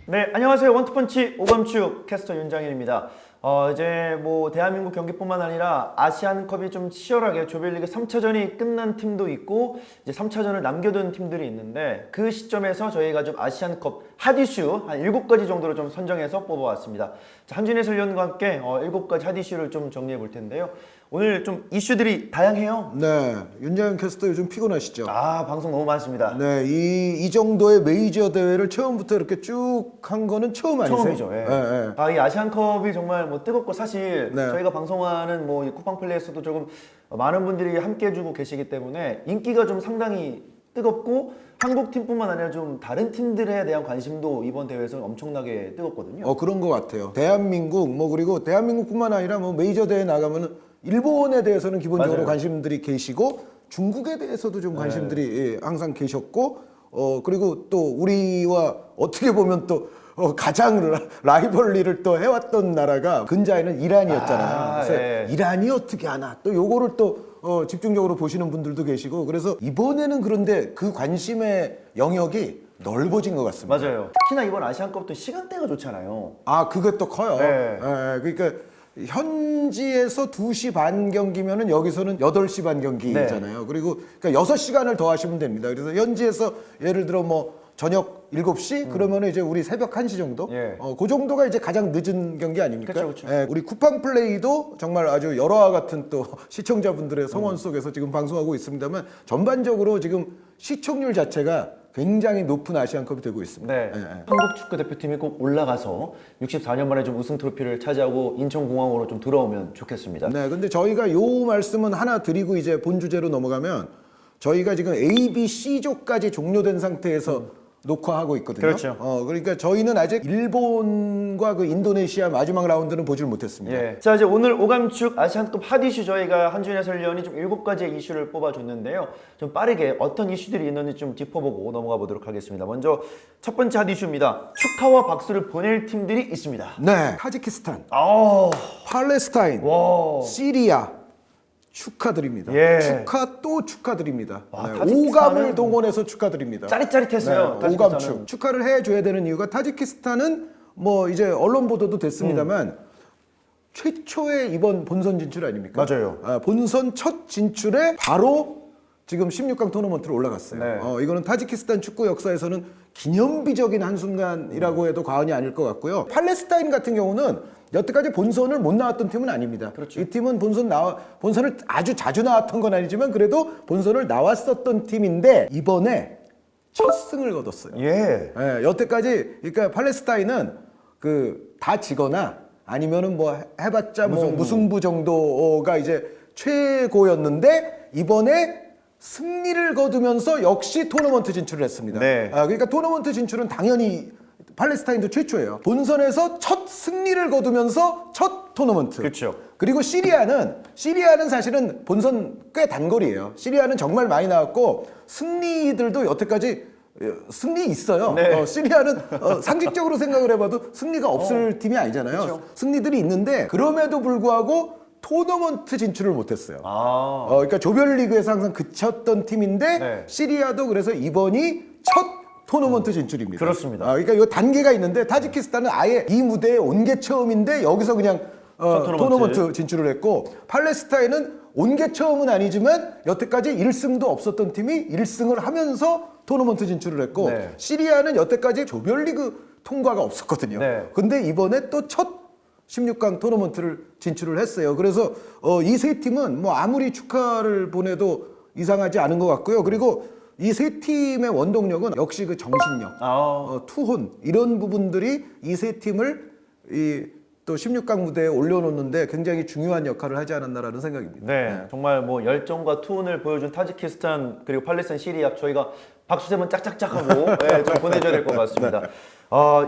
네, 안녕하세요. 원투펀치 오감축 캐스터 윤장일입니다. 이제 뭐 대한민국 경기뿐만 아니라 아시안컵이 좀 치열하게 조별리그 3차전이 끝난 팀도 있고 이제 3차전을 남겨둔 팀들이 있는데 그 시점에서 저희가 좀 아시안컵 핫이슈 한 7가지 정도로 좀 선정해서 뽑아왔습니다. 자, 한준희 해설위원과 함께 7가지 핫이슈를 좀 정리해 볼 텐데요. 오늘 좀 이슈들이 다양해요. 네, 윤장현 캐스터 요즘 피곤하시죠? 아, 방송 너무 많습니다. 네, 이 정도의 메이저 대회를 처음부터 이렇게 쭉 한 거는 처음 아니세요? 처음이죠. 예. 이 아시안컵이 정말 뭐 뜨겁고 사실 네. 저희가 방송하는 뭐 이 쿠팡 플레이에서도 조금 많은 분들이 함께 해주고 계시기 때문에 인기가 좀 상당히 뜨겁고 한국 팀뿐만 아니라 좀 다른 팀들에 대한 관심도 이번 대회에서 엄청나게 뜨겁거든요. 그런 것 같아요. 대한민국 그리고 대한민국뿐만 아니라 뭐 메이저 대회 나가면은 일본에 대해서는 기본적으로 맞아요. 관심들이 계시고 중국에 대해서도 좀 관심들이 항상 계셨고 그리고 또 우리와 어떻게 보면 또 가장 라이벌리를 또 해왔던 나라가 근자에는 이란이었잖아요. 그래서 예. 이란이 어떻게 하나 또 요거를 또 집중적으로 보시는 분들도 계시고 그래서 이번에는 그런데 그 관심의 영역이 넓어진 것 같습니다. 맞아요. 특히나 이번 아시안컵도 시간대가 좋잖아요. 아, 그게 또 커요. 네. 그러니까 현지에서 2시 반 경기면은 여기서는 8시 반 경기잖아요. 그리고 그러니까 6시간을 더 하시면 됩니다. 그래서 현지에서 예를 들어 뭐 저녁 7시 그러면은 이제 우리 새벽 1시 정도? 예. 그 정도가 이제 가장 늦은 경기 아닙니까? 그쵸, 그쵸. 예, 우리 쿠팡 플레이도 정말 아주 여러와 같은 또 시청자분들의 성원 속에서 지금 방송하고 있습니다만 전반적으로 지금 시청률 자체가 굉장히 높은 아시안컵이 되고 있습니다. 네. 한국 축구 대표팀이 꼭 올라가서 64년 만에 좀 우승 트로피를 차지하고 인천공항으로 좀 들어오면 좋겠습니다. 네, 근데 저희가 요 말씀은 하나 드리고 이제 본 주제로 넘어가면 저희가 지금 A, B, C조까지 종료된 상태에서 녹화하고 있거든요. 그렇죠. 그러니까 저희는 아직 일본과 그 인도네시아 마지막 라운드는 보질 못했습니다. 예. 자, 이제 오늘 오감축 아시안컵 핫 이슈 저희가 한준희 해설위원이 좀 7가지의 이슈를 뽑아줬는데요. 좀 빠르게 어떤 이슈들이 있는지 좀 짚어보고 넘어가 보도록 하겠습니다. 먼저 첫 번째 핫 이슈입니다. 축하와 박수를 보낼 팀들이 있습니다. 네, 타지키스탄, 아, 팔레스타인, 와. 시리아 축하드립니다. 예. 축하 또 축하드립니다. 와, 네, 타지키스탄은 오감을 동원해서 축하드립니다. 짜릿짜릿했어요. 네, 타지키스탄은. 오감축 축하를 해줘야 되는 이유가 타지키스탄은 뭐 이제 언론 보도도 됐습니다만 최초의 이번 본선 진출 아닙니까? 맞아요. 본선 첫 진출에 바로 지금 16강 토너먼트로 올라갔어요. 네. 이거는 타지키스탄 축구 역사에서는 기념비적인 한순간이라고 해도 과언이 아닐 것 같고요. 팔레스타인 같은 경우는 여태까지 본선을 못 나왔던 팀은 아닙니다. 그렇죠. 이 팀은 본선을 아주 자주 나왔던 건 아니지만 그래도 본선을 나왔었던 팀인데 이번에 첫 승을 거뒀어요. 예. 예, 여태까지 그러니까 팔레스타인은 그 다 지거나 아니면은 뭐 해봤자 뭐 무승부 정도가 이제 최고였는데 이번에 승리를 거두면서 역시 토너먼트 진출을 했습니다. 네. 그러니까 토너먼트 진출은 당연히 팔레스타인도 최초예요. 본선에서 첫 승리를 거두면서 첫 토너먼트. 그렇죠. 그리고 시리아는 사실은 본선 꽤 단거리예요. 시리아는 정말 많이 나왔고 승리들도 여태까지 승리 있어요. 네. 시리아는 상식적으로 생각을 해봐도 승리가 없을 팀이 아니잖아요. 그쵸. 승리들이 있는데 그럼에도 불구하고 토너먼트 진출을 못했어요. 그러니까 조별리그에서 항상 그쳤던 팀인데 네. 시리아도 그래서 이번이 첫 토너먼트 진출입니다. 그렇습니다. 그러니까 이 단계가 있는데 타지키스탄은 아예 이 무대에 온 게 처음인데 여기서 그냥 토너먼트 진출을 했고 팔레스타인은 온 게 처음은 아니지만 여태까지 1승도 없었던 팀이 1승을 하면서 토너먼트 진출을 했고 네. 시리아는 여태까지 조별리그 통과가 없었거든요. 네. 근데 이번에 또 첫 16강 토너먼트를 진출을 했어요. 그래서 이 세 팀은 뭐 아무리 축하를 보내도 이상하지 않은 것 같고요. 그리고 이 세 팀의 원동력은 역시 그 정신력, 투혼 이런 부분들이 이 세 팀을 또 16강 무대에 올려놓는데 굉장히 중요한 역할을 하지 않았나라는 생각입니다. 네, 정말 뭐 열정과 투혼을 보여준 타지키스탄 그리고 팔레스타인 시리아 저희가 박수 세번 짝짝짝 하고 네, 좀 보내줘야 될 것 같습니다.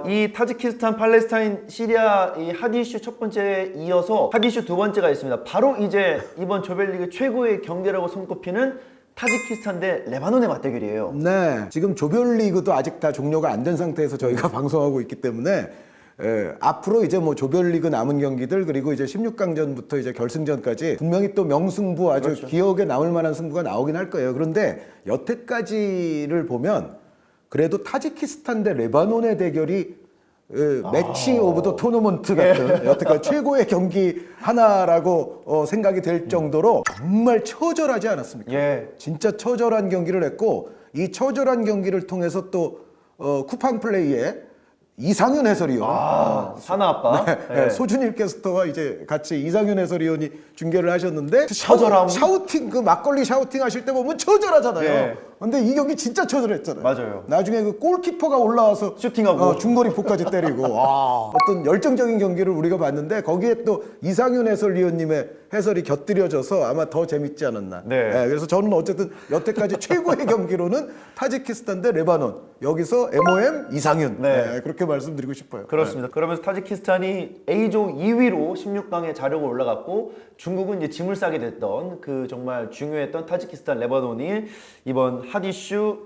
이 타지키스탄, 팔레스타인, 시리아 이 핫 이슈 첫 번째에 이어서 핫 이슈 두 번째가 있습니다. 바로 이제 이번 조별리그 최고의 경기라고 손꼽히는 타지키스탄 대 레바논의 맞대결이에요. 네, 지금 조별리그도 아직 다 종료가 안 된 상태에서 저희가 방송하고 있기 때문에 앞으로 이제 뭐 조별리그 남은 경기들 그리고 이제 16강전부터 이제 결승전까지 분명히 또 명승부 아주 그렇죠. 기억에 남을 만한 승부가 나오긴 할 거예요. 그런데 여태까지를 보면 그래도 타지키스탄 대 레바논의 대결이 매치 오브 더 토너먼트 같은 여태까지 최고의 경기 하나라고 생각이 될 정도로 정말 처절하지 않았습니까? 예. 진짜 처절한 경기를 했고 이 처절한 경기를 통해서 또 쿠팡 플레이에 이상윤 해설위원 사나 아빠. 예. 소준일 캐스터와 이제 같이 이상윤 해설위원이 중계를 하셨는데 처절함. 샤우팅 그 막걸리 샤우팅 하실 때 보면 처절하잖아요. 예. 근데 이 경기 진짜 처절했잖아요. 맞아요. 나중에 그 골키퍼가 올라와서 슈팅하고. 중거리포까지 때리고 어떤 열정적인 경기를 우리가 봤는데 거기에 또 이상윤 해설위원님의 해설이 곁들여져서 아마 더 재밌지 않았나. 네. 그래서 저는 어쨌든 여태까지 최고의 경기로는 타지키스탄 대 레바논 여기서 MOM 이상윤 네. 그렇게 말씀드리고 싶어요. 그렇습니다. 그러면서 타지키스탄이 A조 2위로 16강에 자력을 올라갔고 중국은 이제 짐을 싸게 됐던 그 정말 중요했던 타지키스탄 레바논이 이번 핫이슈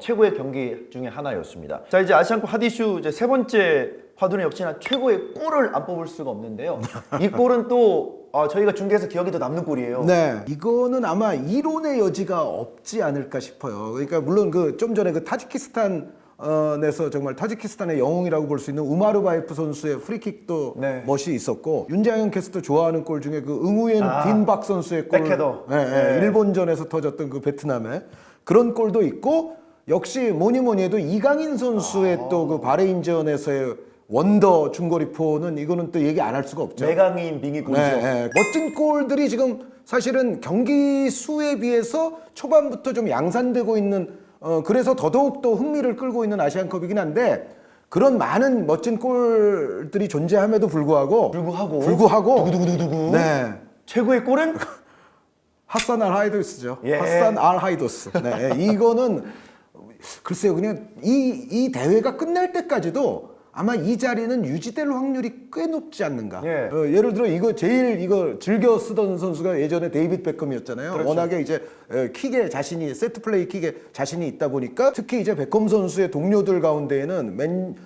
최고의 경기 중에 하나였습니다. 자 이제 아시안컵 핫이슈 이제 세 번째 화두는 역시나 최고의 골을 안 뽑을 수가 없는데요. 이 골은 또 저희가 중계에서 기억이 더 남는 골이에요. 네, 이거는 아마 이론의 여지가 없지 않을까 싶어요. 그러니까 물론 그 좀 전에 그 타지키스탄에서 정말 타지키스탄의 영웅이라고 볼 수 있는 우마르바예프 선수의 프리킥도 네. 멋이 있었고 윤장현 캐스터 좋아하는 골 중에 그 응우엔 딘박 선수의 골, 백헤더. 일본전에서 터졌던 그 베트남의 그런 골도 있고 역시 뭐니 해도 이강인 선수의 또 그 바레인전에서의 원더 중거리포는 이거는 또 얘기 안 할 수가 없죠. 메강인 빙의 골이죠. 멋진 골들이 지금 사실은 경기 수에 비해서 초반부터 좀 양산되고 있는 그래서 더더욱 또 흥미를 끌고 있는 아시안컵이긴 한데 그런 많은 멋진 골들이 존재함에도 불구하고 두구두구. 네. 최고의 골은 하산 알 하이도스죠. 예. 하산 알 하이도스. 네. 이거는 글쎄요, 그냥 이 대회가 끝날 때까지도 아마 이 자리는 유지될 확률이 꽤 높지 않는가. 예. 예를 들어 이거 제일 이거 즐겨 쓰던 선수가 예전에 데이빗 베컴이었잖아요. 그렇죠. 워낙에 이제 킥에 자신이 세트 플레이 킥에 자신이 있다 보니까 특히 이제 베컴 선수의 동료들 가운데에는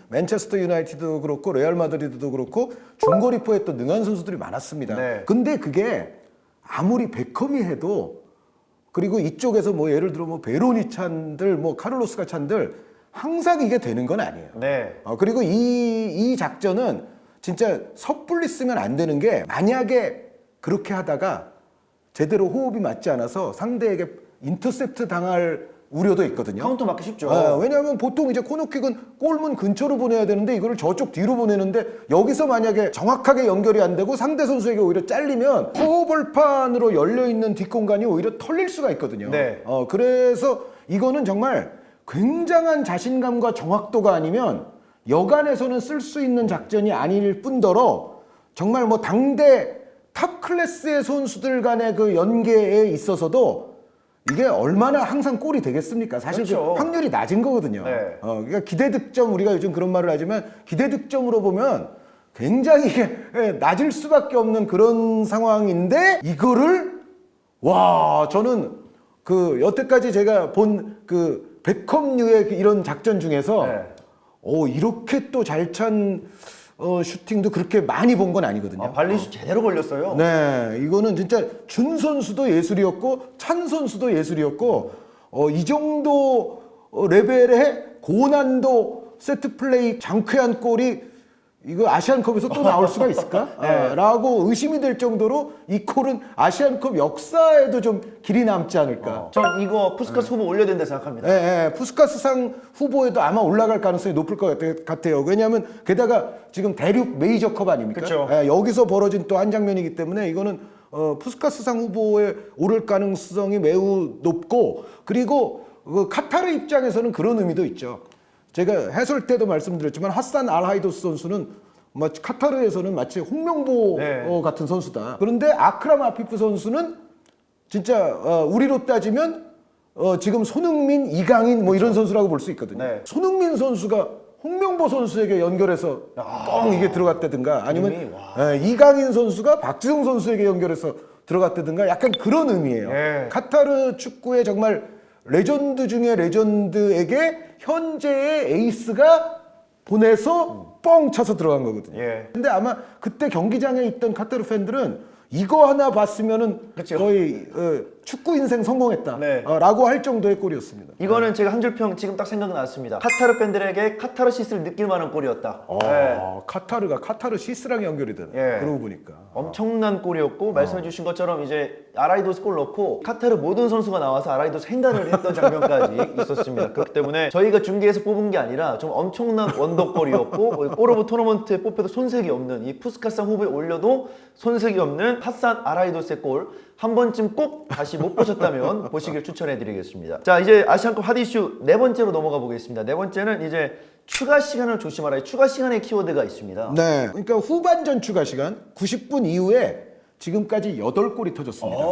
맨체스터 유나이티드도 그렇고 레알 마드리드도 그렇고 중거리포에 또 능한 선수들이 많았습니다. 네. 근데 그게 아무리 베컴이 해도 그리고 이쪽에서 뭐 예를 들어 뭐 베로니 찬들 뭐 카를로스가 찬들 항상 이게 되는 건 아니에요. 네. 그리고 이 작전은 진짜 섣불리 쓰면 안 되는 게 만약에 그렇게 하다가 제대로 호흡이 맞지 않아서 상대에게 인터셉트 당할 우려도 있거든요. 카운터 맞기 쉽죠. 왜냐하면 보통 이제 코너킥은 골문 근처로 보내야 되는데 이거를 저쪽 뒤로 보내는데 여기서 만약에 정확하게 연결이 안 되고 상대 선수에게 오히려 잘리면 허벌판으로 열려 있는 뒷공간이 오히려 털릴 수가 있거든요. 네. 그래서 이거는 정말 굉장한 자신감과 정확도가 아니면 여간에서는 쓸 수 있는 작전이 아닐 뿐더러 정말 뭐 당대 탑 클래스의 선수들 간의 그 연계에 있어서도 이게 얼마나 항상 골이 되겠습니까? 사실 그렇죠. 그 확률이 낮은 거거든요. 네. 그러니까 기대 득점 우리가 요즘 그런 말을 하지만 기대 득점으로 보면 굉장히 이게 낮을 수밖에 없는 그런 상황인데 이거를 와 저는 그 여태까지 제가 본 그 베컴류의 이런 작전 중에서 이렇게 또 잘 찬 슈팅도 그렇게 많이 본 건 아니거든요. 발리슛 제대로 걸렸어요. 네, 이거는 진짜 준 선수도 예술이었고 찬 선수도 예술이었고 이 정도 레벨의 고난도 세트 플레이 장쾌한 골이 이거 아시안컵에서 또 나올 수가 있을까? 라고 의심이 될 정도로 이 골은 아시안컵 역사에도 좀 길이 남지 않을까. 전 이거 푸스카스 후보 올려야 된다 생각합니다. 푸스카스상 후보에도 아마 올라갈 가능성이 높을 것 같아요. 왜냐하면 게다가 지금 대륙 메이저컵 아닙니까? 그쵸. 여기서 벌어진 또 한 장면이기 때문에 이거는 푸스카스상 후보에 오를 가능성이 매우 높고 그리고 그 카타르 입장에서는 그런 의미도 있죠. 제가 해설 때도 말씀드렸지만 하산 알 하이도스 선수는 카타르에서는 마치 홍명보 같은 선수다. 그런데 아크람 아피프 선수는 진짜 우리로 따지면 지금 손흥민, 이강인 뭐 이런 선수라고 볼 수 있거든요. 네. 손흥민 선수가 홍명보 선수에게 연결해서 뻥 이게 들어갔다든가 아니면 이강인 선수가 박지성 선수에게 연결해서 들어갔다든가 약간 그런 의미예요. 카타르 축구의 정말 레전드 중에 레전드에게 현재의 에이스가 보내서 뻥 쳐서 들어간 거거든요. 근데 아마 그때 경기장에 있던 카타르 팬들은 이거 하나 봤으면은 그쵸. 거의 축구 인생 성공했다. 네. 라고 할 정도의 골이었습니다. 이거는 제가 한 줄평 지금 딱 생각났습니다. 카타르 팬들에게 카타르시스를 느낄 만한 골이었다. 네. 카타르가 카타르시스랑 연결이 되네. 예. 그러고 보니까. 엄청난 골이었고 말씀해주신 것처럼 이제 아라이도스 골 넣고 카타르 모든 선수가 나와서 아라이도스 행단을 했던 장면까지 있었습니다. 그렇기 때문에 저희가 중계에서 뽑은 게 아니라 좀 엄청난 원더골이었고 골 오브 토너먼트에 뽑혀도 손색이 없는 이 푸스카스 후보에 올려도 손색이 없는 하산 아라이도스의 골 한 번쯤 꼭 다시 못 보셨다면 보시길 추천해드리겠습니다. 자, 이제 아시안컵 핫 이슈 네 번째로 넘어가 보겠습니다. 네 번째는 이제 추가 시간을 조심하라. 추가 시간의 키워드가 있습니다. 네. 그러니까 후반전 추가 시간 90분 이후에 지금까지 8골이 터졌습니다.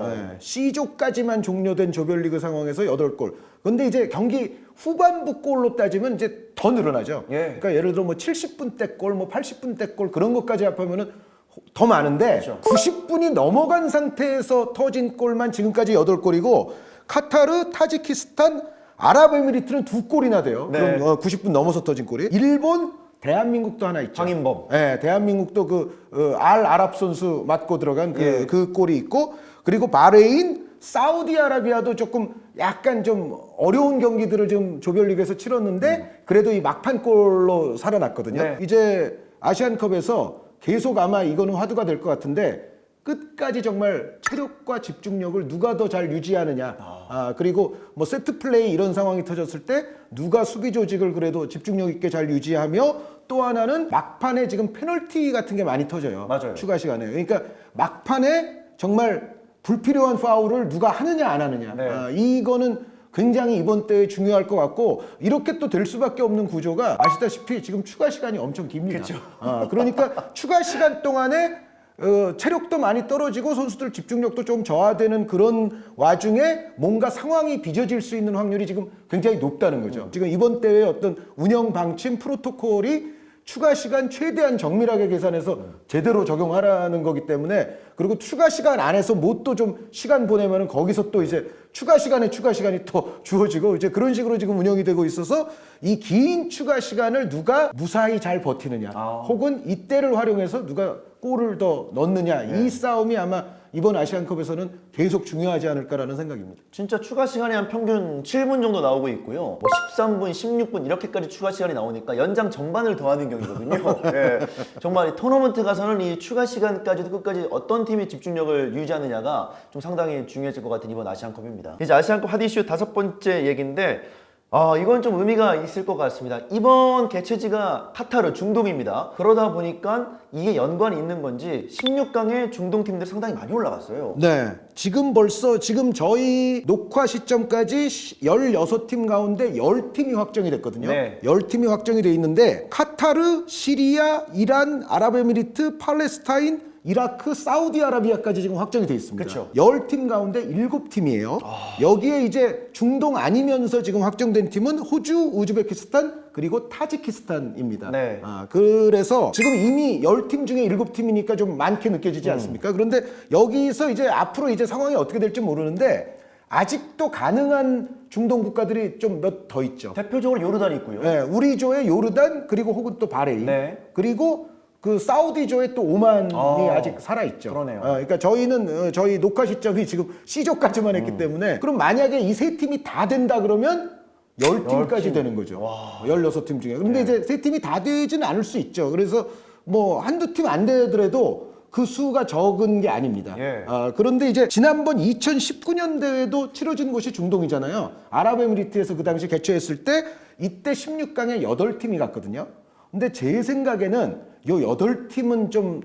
네. C조까지만 종료된 조별리그 상황에서 8골. 근데 이제 경기 후반부 골로 따지면 이제 더 늘어나죠. 예. 그러니까 예를 들어 뭐 70분 대 골, 뭐 80분 대 골 그런 것까지 합하면은 더 많은데 그렇죠. 90분이 넘어간 상태에서 터진 골만 지금까지 8골이고 카타르, 타지키스탄, 아랍에미리트는 2골이나 돼요. 네. 그럼 90분 넘어서 터진 골이. 일본, 대한민국도 하나 있죠. 황인범. 네, 대한민국도 알 아랍 선수 맞고 들어간 그 골이 있고, 그리고 바레인, 사우디아라비아도 조금 약간 좀 어려운 경기들을 좀 조별리그에서 치렀는데 그래도 이 막판 골로 살아났거든요. 네. 이제 아시안컵에서 계속 아마 이거는 화두가 될 것 같은데 끝까지 정말 체력과 집중력을 누가 더 잘 유지하느냐. 그리고 뭐 세트 플레이 이런 상황이 터졌을 때 누가 수비 조직을 그래도 집중력 있게 잘 유지하며, 또 하나는 막판에 지금 페널티 같은 게 많이 터져요. 맞아요. 추가 시간에. 그러니까 막판에 정말 불필요한 파울을 누가 하느냐 안 하느냐. 네. 이거는 굉장히 이번 대회 중요할 것 같고, 이렇게 또 될 수밖에 없는 구조가 아시다시피 지금 추가 시간이 엄청 깁니다. 그쵸. 그러니까 추가 시간 동안에 체력도 많이 떨어지고 선수들 집중력도 좀 저하되는 그런 와중에 뭔가 상황이 빚어질 수 있는 확률이 지금 굉장히 높다는 거죠. 지금 이번 대회의 어떤 운영 방침 프로토콜이 추가 시간 최대한 정밀하게 계산해서 제대로 적용하라는 거기 때문에, 그리고 추가 시간 안에서 뭐 또 좀 시간 보내면은 거기서 또 이제 추가 시간이 또 주어지고 이제 그런 식으로 지금 운영이 되고 있어서, 이 긴 추가 시간을 누가 무사히 잘 버티느냐, 혹은 이때를 활용해서 누가 골을 더 넣느냐, 이 싸움이 아마 이번 아시안컵에서는 계속 중요하지 않을까라는 생각입니다. 진짜 추가 시간이 한 평균 7분 정도 나오고 있고요. 뭐 13분, 16분 이렇게까지 추가 시간이 나오니까 연장 전반을 더하는 경기거든요. 예. 정말 이 토너먼트 가서는 이 추가 시간까지도 끝까지 어떤 팀이 집중력을 유지하느냐가 좀 상당히 중요해질 것 같은 이번 아시안컵입니다. 이제 아시안컵 핫 이슈 5번째 얘기인데, 이건 좀 의미가 있을 것 같습니다. 이번 개최지가 카타르, 중동입니다. 그러다 보니까 이게 연관이 있는 건지 16강에 중동 팀들 상당히 많이 올라갔어요. 네. 지금 저희 녹화 시점까지 16팀 가운데 10팀이 확정이 됐거든요. 네. 10팀이 확정이 돼 있는데 카타르, 시리아, 이란, 아랍에미리트, 팔레스타인, 이라크, 사우디아라비아까지 지금 확정이 돼 있습니다. 그쵸. 10팀 가운데 7팀이에요. 여기에 이제 중동 아니면서 지금 확정된 팀은 호주, 우즈베키스탄, 그리고 타지키스탄입니다. 네. 그래서 지금 이미 10팀 중에 7팀이니까 좀 많게 느껴지지 않습니까? 그런데 여기서 이제 앞으로 이제 상황이 어떻게 될지 모르는데 아직도 가능한 중동 국가들이 좀 몇 더 있죠. 대표적으로 요르단이 있고요. 네, 우리 조의 요르단, 그리고 혹은 또 바레인, 네. 그리고 그 사우디조의 또 오만이 아직 살아있죠. 그러네요. 그러니까 저희는 저희 녹화 시점이 지금 C조까지만 했기 때문에, 그럼 만약에 이 세 팀이 다 된다 그러면 10팀까지 되는 거죠. 16팀 중에. 근데 이제 세 팀이 다 되지는 않을 수 있죠. 그래서 뭐 한두 팀 안 되더라도 그 수가 적은 게 아닙니다. 예. 그런데 이제 지난번 2019년 대회도 치러진 곳이 중동이잖아요. 아랍에미리트에서 그 당시 개최했을 때 이때 16강에 8팀이 갔거든요. 근데 제 생각에는 요 8팀은 좀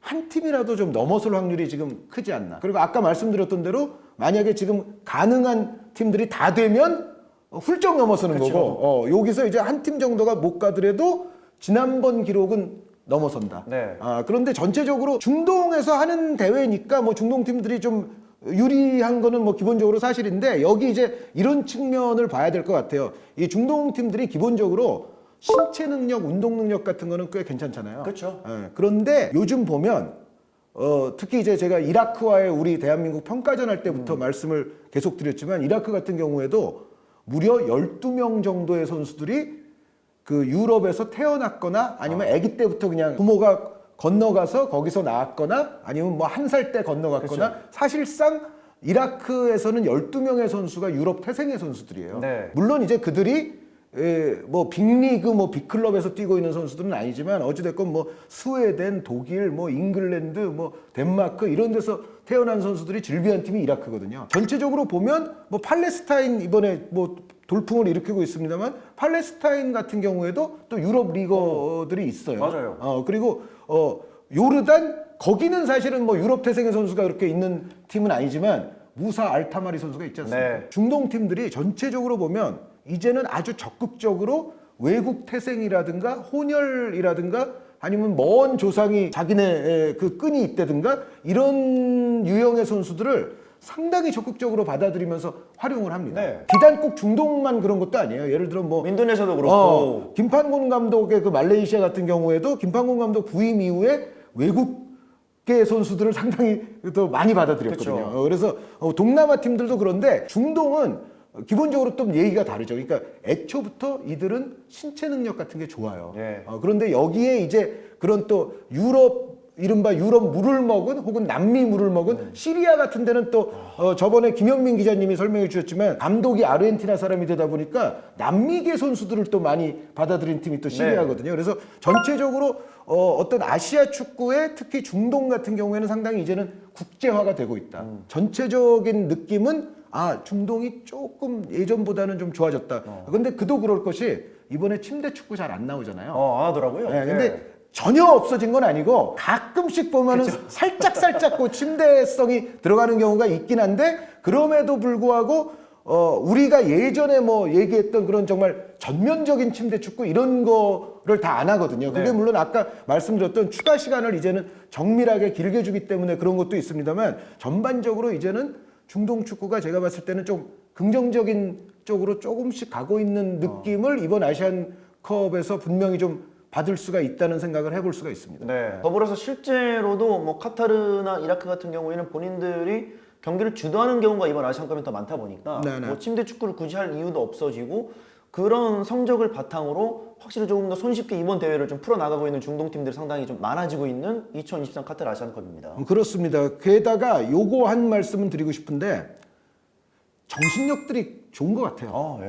한 팀이라도 좀 넘어설 확률이 지금 크지 않나. 그리고 아까 말씀드렸던 대로 만약에 지금 가능한 팀들이 다 되면 훌쩍 넘어서는 그쵸. 거고, 여기서 이제 한 팀 정도가 못 가더라도 지난번 기록은 넘어선다. 네. 그런데 전체적으로 중동에서 하는 대회니까 뭐 중동 팀들이 좀 유리한 거는 뭐 기본적으로 사실인데, 여기 이제 이런 측면을 봐야 될 것 같아요. 이 중동 팀들이 기본적으로 신체 능력, 운동 능력 같은 거는 꽤 괜찮잖아요. 그렇죠. 그런데 요즘 보면 특히 이제 제가 이라크와의 우리 대한민국 평가전 할 때부터 말씀을 계속 드렸지만, 이라크 같은 경우에도 무려 12명 정도의 선수들이 그 유럽에서 태어났거나 아니면 아기 때부터 그냥 부모가 건너가서 거기서 나왔거나 아니면 뭐 1살 때 건너갔거나, 그쵸. 사실상 이라크에서는 12명의 선수가 유럽 태생의 선수들이에요. 네. 물론 이제 그들이 뭐 빅리그 뭐 빅클럽에서 뛰고 있는 선수들은 아니지만 어찌됐건 뭐 스웨덴, 독일, 뭐 잉글랜드, 뭐 덴마크 이런 데서 태어난 선수들이 즐비한 팀이 이라크거든요. 전체적으로 보면 뭐 팔레스타인 이번에 뭐 돌풍을 일으키고 있습니다만 팔레스타인 같은 경우에도 또 유럽 리거들이 있어요. 맞아요. 그리고 요르단 거기는 사실은 뭐 유럽 태생의 선수가 그렇게 있는 팀은 아니지만 무사 알타마리 선수가 있지 않습니까? 네. 중동 팀들이 전체적으로 보면 이제는 아주 적극적으로 외국 태생이라든가 혼혈이라든가 아니면 먼 조상이 자기네 그 끈이 있다든가 이런 유형의 선수들을 상당히 적극적으로 받아들이면서 활용을 합니다. 네. 비단 꼭 중동만 그런 것도 아니에요. 예를 들어 뭐 인도네시아도 그렇고 김판곤 감독의 그 말레이시아 같은 경우에도 김판곤 감독 부임 이후에 외국계 선수들을 상당히 또 많이 받아들였거든요. 그렇죠. 그래서 동남아 팀들도 그런데 중동은 기본적으로 또 얘기가 다르죠. 그러니까 애초부터 이들은 신체 능력 같은 게 좋아요. 예. 그런데 여기에 이제 그런 또 유럽 이른바 유럽 물을 먹은 혹은 남미 물을 먹은 시리아 같은 데는 또 저번에 김현민 기자님이 설명해 주셨지만 감독이 아르헨티나 사람이 되다 보니까 남미계 선수들을 또 많이 받아들인 팀이 또 시리아거든요. 그래서 전체적으로 어떤 아시아 축구에 특히 중동 같은 경우에는 상당히 이제는 국제화가 되고 있다. 전체적인 느낌은 중동이 조금 예전보다는 좀 좋아졌다. 근데 그도 그럴 것이 이번에 침대 축구 잘 안 나오잖아요. 안 하더라고요. 네, 근데 전혀 없어진 건 아니고 가끔씩 보면은 살짝 그 침대성이 들어가는 경우가 있긴 한데 그럼에도 불구하고 우리가 예전에 뭐 얘기했던 그런 정말 전면적인 침대 축구 이런 거를 다 안 하거든요. 그게 네. 물론 아까 말씀드렸던 추가 시간을 이제는 정밀하게 길게 주기 때문에 그런 것도 있습니다만 전반적으로 이제는 중동 축구가 제가 봤을 때는 좀 긍정적인 쪽으로 조금씩 가고 있는 느낌을 이번 아시안컵에서 분명히 좀 받을 수가 있다는 생각을 해볼 수가 있습니다. 네. 더불어서 실제로도 뭐 카타르나 이라크 같은 경우에는 본인들이 경기를 주도하는 경우가 이번 아시안컵이 더 많다 보니까 네네. 뭐 침대 축구를 굳이 할 이유도 없어지고 그런 성적을 바탕으로 확실히 조금 더 손쉽게 이번 대회를 좀 풀어나가고 있는 중동 팀들이 상당히 좀 많아지고 있는 2023 카타르 아시안컵입니다. 그렇습니다. 게다가 요거 한 말씀은 드리고 싶은데 정신력들이 좋은 것 같아요.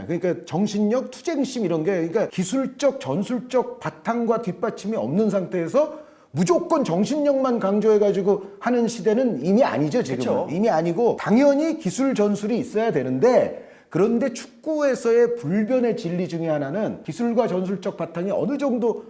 그러니까 정신력, 투쟁심 이런 게 그러니까 기술적, 전술적 바탕과 뒷받침이 없는 상태에서 무조건 정신력만 강조해가지고 하는 시대는 이미 아니죠, 지금은. 그쵸. 이미 아니고 당연히 기술 전술이 있어야 되는데 그런데 축구에서의 불변의 진리 중에 하나는 기술과 전술적 바탕이 어느 정도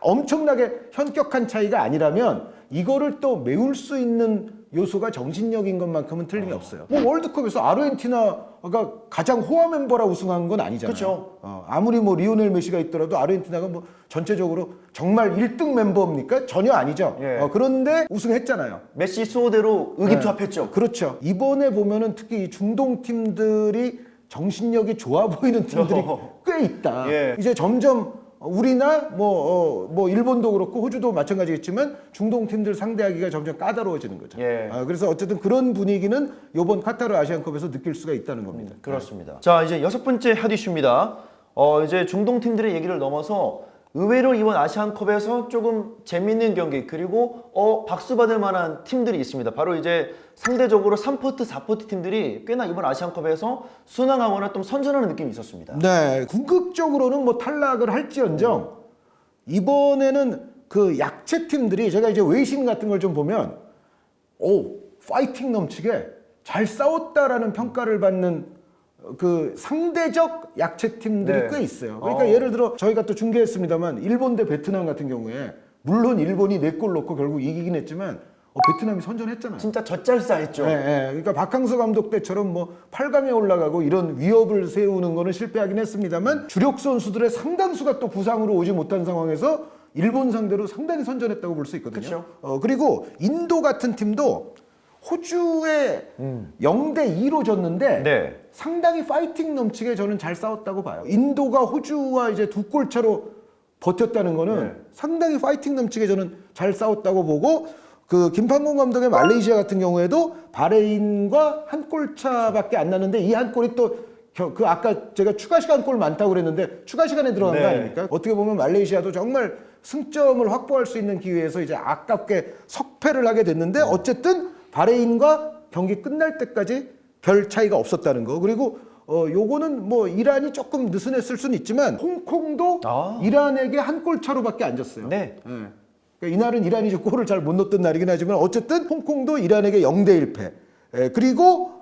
엄청나게 현격한 차이가 아니라면 이거를 또 메울 수 있는 요소가 정신력인 것만큼은 틀림이 없어요. 뭐 월드컵에서 아르헨티나가 가장 호화 멤버라 우승한 건 아니잖아요. 그쵸. 아무리 뭐 리오넬 메시가 있더라도 아르헨티나가 뭐 전체적으로 정말 1등 멤버입니까? 전혀 아니죠. 예. 그런데 우승했잖아요. 메시 수호대로 의기투합했죠. 그렇죠. 이번에 보면은 특히 이 중동 팀들이 정신력이 좋아 보이는 팀들이 꽤 있다. 예. 이제 점점 우리나 뭐 일본도 그렇고 호주도 마찬가지겠지만 중동 팀들 상대하기가 점점 까다로워지는 거죠. 예. 그래서 어쨌든 그런 분위기는 이번 카타르 아시안컵에서 느낄 수가 있다는 겁니다. 그렇습니다. 자, 이제 6번째 핫 이슈입니다. 이제 중동 팀들의 얘기를 넘어서 의외로 이번 아시안컵에서 조금 재밌는 경기 그리고 박수 받을 만한 팀들이 있습니다. 바로 이제 상대적으로 3포트, 4포트 팀들이 꽤나 이번 아시안컵에서 순항하거나 좀 선전하는 느낌이 있었습니다. 네, 궁극적으로는 뭐 탈락을 할지언정 이번에는 그 약체 팀들이 제가 이제 외신 같은 걸 좀 보면 파이팅 넘치게 잘 싸웠다라는 평가를 받는 그 상대적 약체 팀들이 네. 꽤 있어요. 그러니까 예를 들어 저희가 또 중계했습니다만 일본 대 베트남 같은 경우에 물론 일본이 4골 넣고 결국 이기긴 했지만 베트남이 선전했잖아요. 진짜 젖잘싸했죠. 그러니까 박항서 감독 때처럼 뭐 8강에 올라가고 이런 위협을 세우는 거는 실패하긴 했습니다만 주력 선수들의 상당수가 또 부상으로 오지 못한 상황에서 일본 상대로 상당히 선전했다고 볼 수 있거든요. 그리고 인도 같은 팀도 호주에 0대2로 졌는데 네. 상당히 파이팅 넘치게 저는 잘 싸웠다고 봐요. 인도가 호주와 이제 2골 차로 버텼다는 거는 상당히 파이팅 넘치게 저는 잘 싸웠다고 보고 그 김판곤 감독의 말레이시아 같은 경우에도 바레인과 1골 차밖에 안 났는데 이 한 골이 또 그 아까 제가 추가 시간 골 많다고 그랬는데 추가 시간에 들어간 거 아닙니까? 어떻게 보면 말레이시아도 정말 승점을 확보할 수 있는 기회에서 이제 아깝게 석패를 하게 됐는데 어쨌든 바레인과 경기 끝날 때까지 별 차이가 없었다는 거. 그리고 요거는 뭐 이란이 조금 느슨했을 수는 있지만 홍콩도 이란에게 한 골 차로밖에 안 졌어요. 네. 예. 그러니까 이날은 이란이 이제 골을 잘 못 넣었던 날이긴 하지만 어쨌든 홍콩도 이란에게 0대 1패. 예. 그리고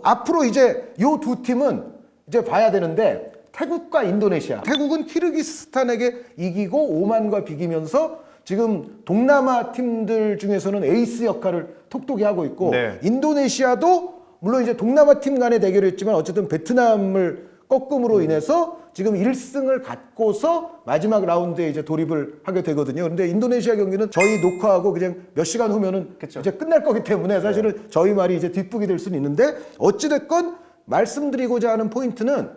앞으로 이제 요 두 팀은 이제 봐야 되는데 태국과 인도네시아. 태국은 키르기스스탄에게 이기고 오만과 비기면서 지금 동남아 팀들 중에서는 에이스 역할을 톡톡히 하고 있고 네. 인도네시아도 물론 이제 동남아 팀 간의 대결이었지만 어쨌든 베트남을 꺾음으로 인해서 지금 1승을 갖고서 마지막 라운드에 이제 돌입을 하게 되거든요. 그런데 인도네시아 경기는 저희 녹화하고 그냥 몇 시간 후면은 그쵸. 이제 끝날 거기 때문에 사실은 저희 말이 이제 뒷북이 될 수는 있는데 어찌됐건 말씀드리고자 하는 포인트는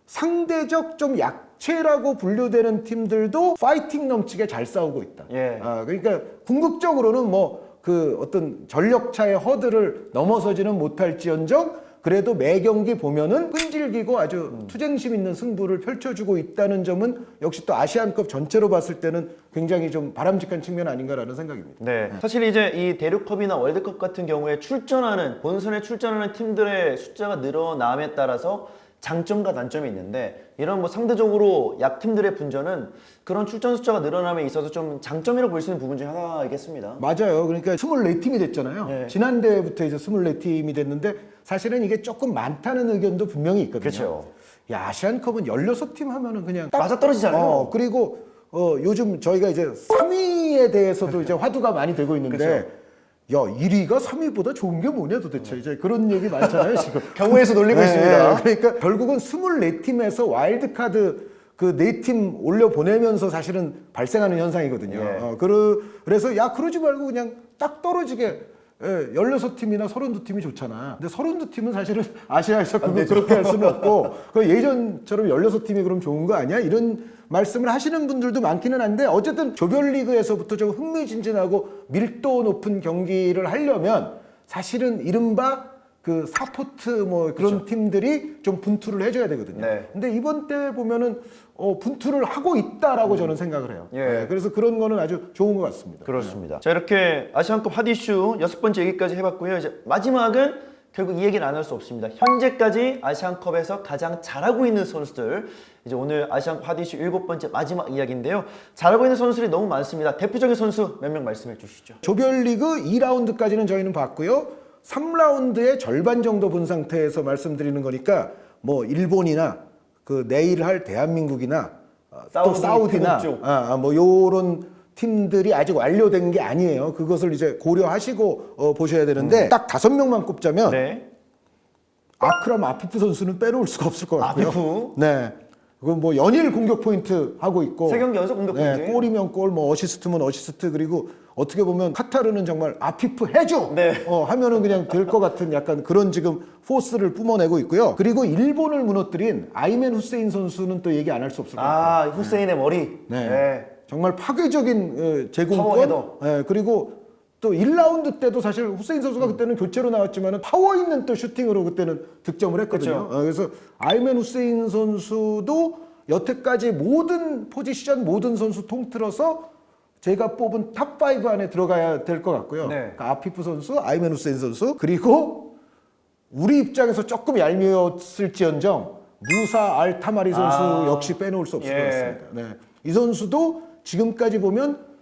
상대적 좀 약체라고 분류되는 팀들도 파이팅 넘치게 잘 싸우고 있다. 예. 그러니까 궁극적으로는 뭐 그 어떤 전력차의 허들을 넘어서지는 못할지언정 그래도 매 경기 보면은 끈질기고 아주 투쟁심 있는 승부를 펼쳐주고 있다는 점은 역시 또 아시안컵 전체로 봤을 때는 굉장히 좀 바람직한 측면 아닌가라는 생각입니다. 네. 사실 이제 이 대륙컵이나 월드컵 같은 경우에 본선에 출전하는 팀들의 숫자가 늘어남에 따라서 장점과 단점이 있는데 이런 뭐 상대적으로 약팀들의 분전은 그런 출전 숫자가 늘어남에 있어서 좀 장점이라고 볼 수 있는 부분 중에 하나이겠습니다. 맞아요. 그러니까 24팀이 됐잖아요. 네. 지난 대회부터 이제 24팀이 됐는데 사실은 이게 조금 많다는 의견도 분명히 있거든요. 그렇죠. 야, 아시안컵은 16팀 하면은 그냥 딱 맞아떨어지잖아요. 그리고 요즘 저희가 이제 3위에 대해서도 이제 화두가 많이 되고 있는데 야, 1위가 3위보다 좋은 게 뭐냐 도대체 이제 그런 얘기 많잖아요, 지금. 경우에서 놀리고 네, 있습니다. 그러니까 결국은 24팀에서 와일드카드 그 4팀 올려 보내면서 사실은 발생하는 현상이거든요. 예. 그래서 야, 그러지 말고 그냥 딱 떨어지게 16팀이나 32팀이 좋잖아. 근데 32팀은 사실은 아시아에서 그렇게 할 수는 없고 그 예전처럼 16팀이 그럼 좋은 거 아니야? 이런 말씀을 하시는 분들도 많기는 한데 어쨌든 조별리그에서부터 좀 흥미진진하고 밀도 높은 경기를 하려면 사실은 이른바 그 사포트 뭐 그런 팀들이 좀 분투를 해줘야 되거든요. 네. 근데 이번 때 보면은 분투를 하고 있다라고 저는 생각을 해요. 예. 네, 그래서 그런 거는 아주 좋은 것 같습니다. 그렇습니다. 자, 이렇게 아시안컵 핫이슈 6번째 얘기까지 해봤고요. 이제 마지막은 결국 이 얘기는 안 할 수 없습니다. 현재까지 아시안컵에서 가장 잘하고 있는 선수들. 이제 오늘 아시안컵 핫이슈 7번째 마지막 이야기인데요. 잘하고 있는 선수들이 너무 많습니다. 대표적인 선수 몇 명 말씀해 주시죠. 조별리그 2라운드까지는 저희는 봤고요. 3라운드의 절반 정도 본 상태에서 말씀드리는 거니까 뭐 일본이나 그 내일 할 대한민국이나 또 사우디나 태국 쪽. 뭐 요런 팀들이 아직 완료된 게 아니에요. 그것을 이제 고려하시고 보셔야 되는데 딱 5명만 꼽자면 네. 아크람 아피프 선수는 빼놓을 수가 없을 것 같고요. 아피프. 네. 그건 뭐 연일 공격 포인트 하고 있고 3경기 연속 공격 포인트. 네, 골이면 골, 뭐 어시스트면 어시스트 그리고 어떻게 보면 카타르는 정말 아피프 해줘 네. 하면은 그냥 될 것 같은 약간 그런 지금 포스를 뿜어내고 있고요. 그리고 일본을 무너뜨린 아이멘 후세인 선수는 또 얘기 안 할 수 없을 것 같아요. 후세인의 머리. 네. 정말 파괴적인 파워 제공권. 헤더. 네, 그리고 또 1라운드 때도 사실 후세인 선수가 그때는 교체로 나왔지만 파워 있는 또 슈팅으로 그때는 득점을 했거든요. 그렇죠. 그래서 아이멘 후세인 선수도 여태까지 모든 포지션 모든 선수 통틀어서 제가 뽑은 탑5 안에 들어가야 될 것 같고요. 네. 그러니까 아피프 선수, 아이멘 후세인 선수, 그리고 우리 입장에서 조금 얄미웠을지언정 무사 알타마리 선수 역시 빼놓을 수 없을 것 같습니다. 네. 이 선수도 지금까지 보면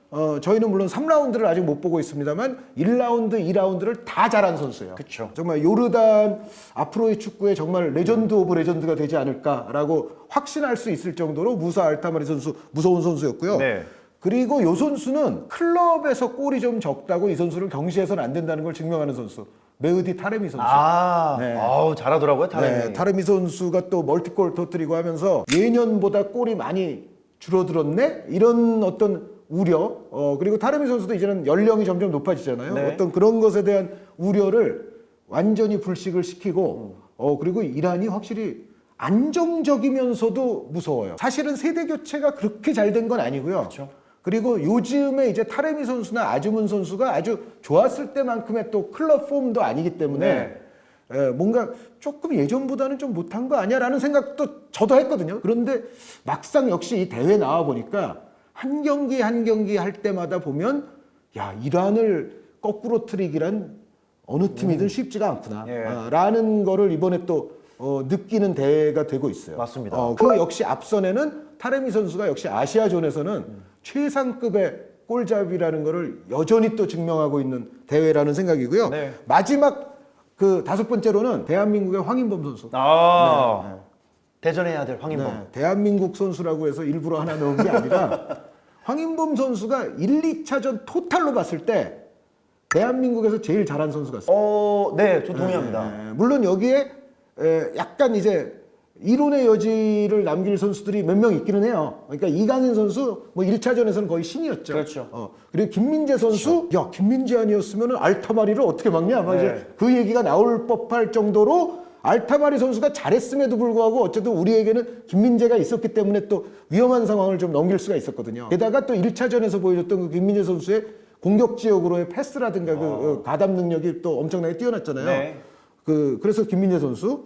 저희는 물론 3라운드를 아직 못 보고 있습니다만 1라운드, 2라운드를 다 잘한 선수예요. 그쵸. 정말 요르단 앞으로의 축구에 정말 레전드 오브 레전드가 되지 않을까라고 확신할 수 있을 정도로 무사 알타마리 선수 무서운 선수였고요. 네. 그리고 이 선수는 클럽에서 골이 좀 적다고 이 선수를 경시해서는 안 된다는 걸 증명하는 선수. 메흐디 타레미 선수. 네. 아우 잘하더라고요. 타레미. 네, 타레미 선수가 또 멀티골 터뜨리고 하면서 예년보다 골이 많이 줄어들었네? 이런 어떤 우려. 그리고 타레미 선수도 이제는 연령이 점점 높아지잖아요. 네. 어떤 그런 것에 대한 우려를 완전히 불식을 시키고 그리고 이란이 확실히 안정적이면서도 무서워요. 사실은 세대 교체가 그렇게 잘 된 건 아니고요. 그렇죠. 그리고 요즘에 이제 타레미 선수나 아즈문 선수가 아주 좋았을 때만큼의 또 클럽 폼도 아니기 때문에 뭔가 조금 예전보다는 좀 못한 거 아니야라는 생각도 저도 했거든요. 그런데 막상 역시 이 대회 나와 보니까 한 경기 한 경기 할 때마다 보면 야, 이란을 거꾸로 트릭이란 어느 팀이든 쉽지가 않구나. 예. 라는 거를 이번에 또 느끼는 대회가 되고 있어요. 맞습니다. 그 역시 앞선에는 타레미 선수가 역시 아시아존에서는 최상급의 골잡이라는 거를 여전히 또 증명하고 있는 대회라는 생각이고요. 네. 마지막 그 5번째로는 대한민국의 황인범 선수. 대전의 아들 황인범. 네, 대한민국 선수라고 해서 일부러 하나 넣은 게 아니라 황인범 선수가 1, 2차전 토탈로 봤을 때 대한민국에서 제일 잘한 선수 같습니다. 네, 저 동의합니다. 물론 여기에 약간 이제 이론의 여지를 남길 선수들이 몇 명 있기는 해요. 그러니까 이강인 선수 뭐 1차전에서는 거의 신이었죠. 그렇죠. 그리고 김민재 선수, 야 김민재 아니었으면 알타마리를 어떻게 막냐? 막 이제 그 얘기가 나올 법할 정도로 알타마리 선수가 잘했음에도 불구하고 어쨌든 우리에게는 김민재가 있었기 때문에 또 위험한 상황을 좀 넘길 수가 있었거든요. 게다가 또 1차전에서 보여줬던 그 김민재 선수의 공격 지역으로의 패스라든가 그 가담 능력이 또 엄청나게 뛰어났잖아요. 네. 그래서 김민재 선수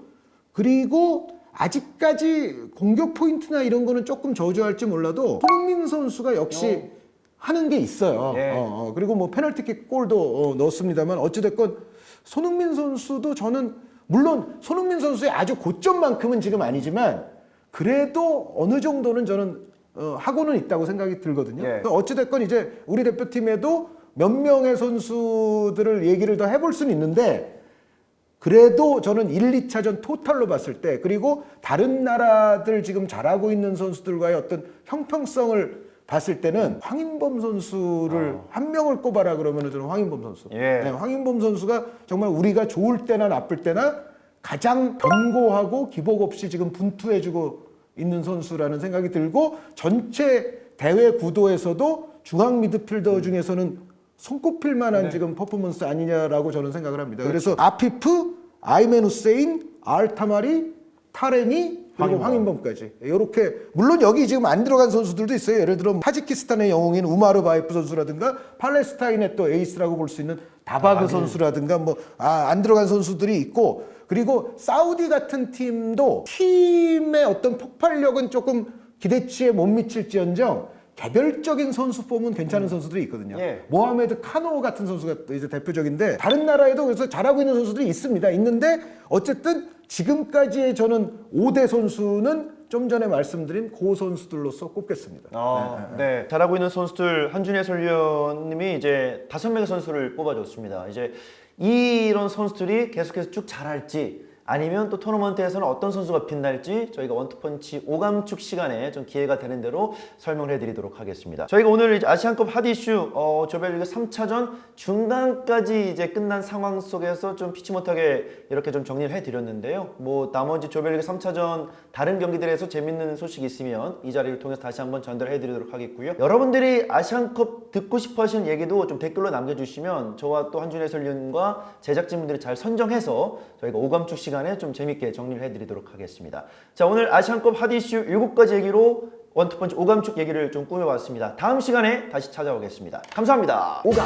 그리고 아직까지 공격 포인트나 이런 거는 조금 저조할지 몰라도 손흥민 선수가 역시 하는 게 있어요. 예. 그리고 뭐 페널티킥 골도 넣었습니다만 어찌됐건 손흥민 선수도 저는 물론 손흥민 선수의 아주 고점만큼은 지금 아니지만 그래도 어느 정도는 저는 하고는 있다고 생각이 들거든요. 예. 어찌됐건 이제 우리 대표팀에도 몇 명의 선수들을 얘기를 더 해볼 수는 있는데 그래도 저는 1, 2차전 토탈로 봤을 때 그리고 다른 나라들 지금 잘하고 있는 선수들과의 어떤 형평성을 봤을 때는 황인범 선수를 한 명을 꼽아라 그러면 저는 황인범 선수. 예. 네, 황인범 선수가 정말 우리가 좋을 때나 나쁠 때나 가장 견고하고 기복 없이 지금 분투해주고 있는 선수라는 생각이 들고 전체 대회 구도에서도 중앙 미드필더 중에서는 손꼽힐 만한 지금 퍼포먼스 아니냐라고 저는 생각을 합니다. 그래서 아피프, 아이멘 후세인, 알타마리, 타레미 그리고 황인범까지 이렇게 물론 여기 지금 안 들어간 선수들도 있어요. 예를 들어 타지키스탄의 영웅인 우마르 바이프 선수라든가 팔레스타인의 또 에이스라고 볼 수 있는 다바그 선수라든가 뭐 안 들어간 선수들이 있고 그리고 사우디 같은 팀도 팀의 어떤 폭발력은 조금 기대치에 못 미칠지언정 개별적인 선수 폼은 괜찮은 선수들이 있거든요. 예. 모하메드 카노 같은 선수가 이제 대표적인데 다른 나라에도 그래서 잘하고 있는 선수들이 있습니다. 있는데 어쨌든 지금까지의 저는 5대 선수는 좀 전에 말씀드린 고 선수들로서 꼽겠습니다. 네. 잘하고 있는 선수들 한준희 해설위원님이 이제 5명의 선수를 뽑아줬습니다. 이제 이런 선수들이 계속해서 쭉 잘할지 아니면 또 토너먼트에서는 어떤 선수가 빛날지 저희가 원투펀치 오감축 시간에 좀 기회가 되는 대로 설명을 해드리도록 하겠습니다. 저희가 오늘 이제 아시안컵 핫 이슈 조별리그 3차전 중간까지 이제 끝난 상황 속에서 좀 피치 못하게 이렇게 좀 정리를 해드렸는데요. 뭐 나머지 조별리그 3차전 다른 경기들에서 재밌는 소식이 있으면 이 자리를 통해서 다시 한번 전달해드리도록 하겠고요. 여러분들이 아시안컵 듣고 싶어 하시는 얘기도 좀 댓글로 남겨주시면 저와 또 한준 해설위원과 제작진분들이 잘 선정해서 저희가 오감축 시간에 좀 재밌게 정리를 해드리도록 하겠습니다. 자, 오늘 아시안컵 핫 이슈 7가지 얘기로 원투펀치 오감축 얘기를 좀 꾸며봤습니다. 다음 시간에 다시 찾아오겠습니다. 감사합니다. 오감!